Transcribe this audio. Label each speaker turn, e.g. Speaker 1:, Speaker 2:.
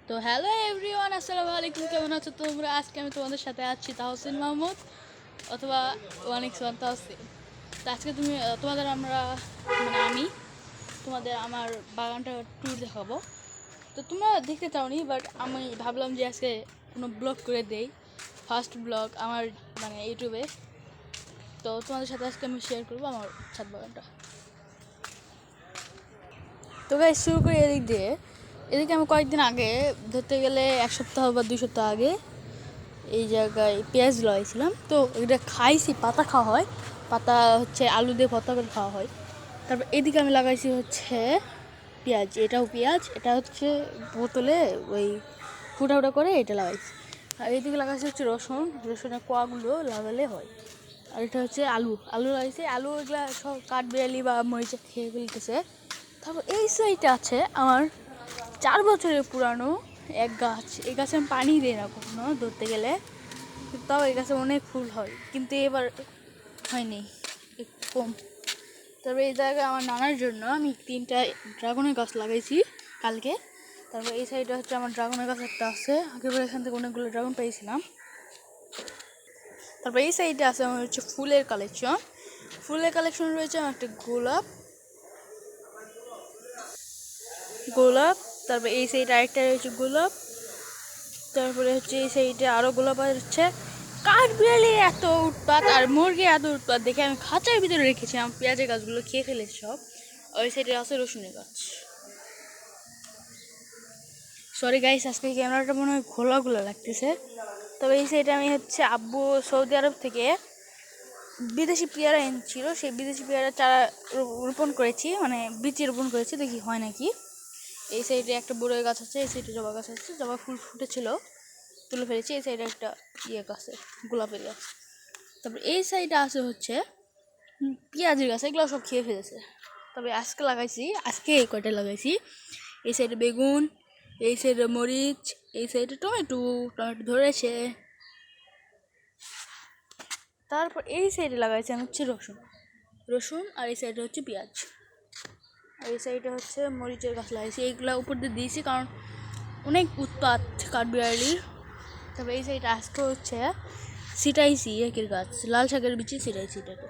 Speaker 1: তো hello everyone, আসসালামু আলাইকুম। কেমন আছো তোমরা? আজকে আমি তোমাদের সাথে আছি তাহসিন মাহমুদ অথবা ওয়ানিক সোয়ান তাহসিন। তো আজকে আমি তোমাদের আমার বাগানটা ট্যুর দেখাবো। তো তোমরা দেখতে চাওনি, বাট আমি ভাবলাম যে আজকে কোনো ব্লগ করে দেই, ফার্স্ট ব্লগ আমার ইউটিউবে। তো তোমাদের সাথে আজকে আমি শেয়ার করবো আমার ছাদ বাগানটা। তো গাইস, শুরু করি এদিকে আমি কয়েকদিন আগে, ধরতে গেলে 1 সপ্তাহ বা 2 সপ্তাহ আগে এই জায়গায় পেঁয়াজ লাগাইছিলাম। তো এটা খাইছি, পাতা খাওয়া হয়, পাতা হচ্ছে আলু দিয়ে ভর্তা করে খাওয়া হয়। তারপর এদিকে আমি লাগাইছি হচ্ছে পেঁয়াজ, এটাও পেঁয়াজ, এটা হচ্ছে বোতলে ওই ফুটা করে এটা লাগাইছি। আর এদিকে লাগাইছি হচ্ছে রসুনের কোয়াগুলো লাগালে হয়। আর এটা হচ্ছে আলু লাগাইছি। আলু এগুলা সব কাঠবিড়ালি বা মরিচা খেয়ে ফেলতেছে। তারপর এই সাইডে আছে আমার 4 বছরের পুরানো এক গাছ। এই গাছে আমি পানি দিই না কখনো ধরতে গেলে, তাও এই গাছে অনেক ফুল হয়, কিন্তু এবার হয়নি, একটু কম। তারপরে এই জায়গায় আমার নানার জন্য আমি 3টা ড্রাগনের গাছ লাগাইছি কালকে। তারপর এই সাইডে হচ্ছে আমার ড্রাগনের গাছ একটা আছে, আগেবার এখান থেকে অনেকগুলো ড্রাগন পেয়েছিলাম। তারপর এই সাইডে আছে আমার হচ্ছে ফুলের কালেকশন রয়েছে আমার একটা গোলাপ। তারপর এই সাইডে আরেকটা রয়েছে গোলাপ। তারপরে হচ্ছে এই সাইডে আরও গোলাপ হচ্ছে। কাঠবিড়ালির এত উৎপাত আর মুরগির এত উৎপাত দেখে আমি খাঁচার ভিতরে রেখেছিলাম, পেঁয়াজের গাছগুলো খেয়ে ফেলেছে সব। ওই সাইডে আছে রসুনের গাছ। সরি গাইস, আজকে ক্যামেরাটা মনে হয় ঘোলা লাগতেছে। তবে এই সাইডে আমি হচ্ছে আব্বু সৌদি আরব থেকে বিদেশি পেয়ারা এনেছিল, সেই বিদেশি পেয়ারা চারা রোপণ করেছি, বীজ রোপণ করেছি, দেখি হয় নাকি। এই সাইডে একটা বড়ই গাছ আছে, এই সাইডে জবা গাছ আছে, জবা ফুল ফুটেছিল, তুলে ফেলেছি। এই সাইডে একটা গাছ, গোলাপের গাছ। তারপর এই সাইডে আছে হচ্ছে পেঁয়াজের গাছ, এগুলো সব খেয়ে ফেলেছে। তবে আজকে এই কয়টা লাগাইছি। এই সাইডে বেগুন, এই সাইডে মরিচ, এই সাইডে টমেটো ধরেছে। তারপর এই সাইডে লাগাইছি আমি হচ্ছে রসুন, আর এই সাইডে হচ্ছে পেঁয়াজ, আর এই সাইডে হচ্ছে মরিচের গাছ লাগাইছি। এইগুলো উপর দিয়ে দিয়েছি কারণ অনেক উৎপাত কাঠবিড়ালির। তবে এই সাইডে আজকে হচ্ছে ছিটাইছি একের গাছ, লাল শাকের বিচি ছিটাইছি এটাকে।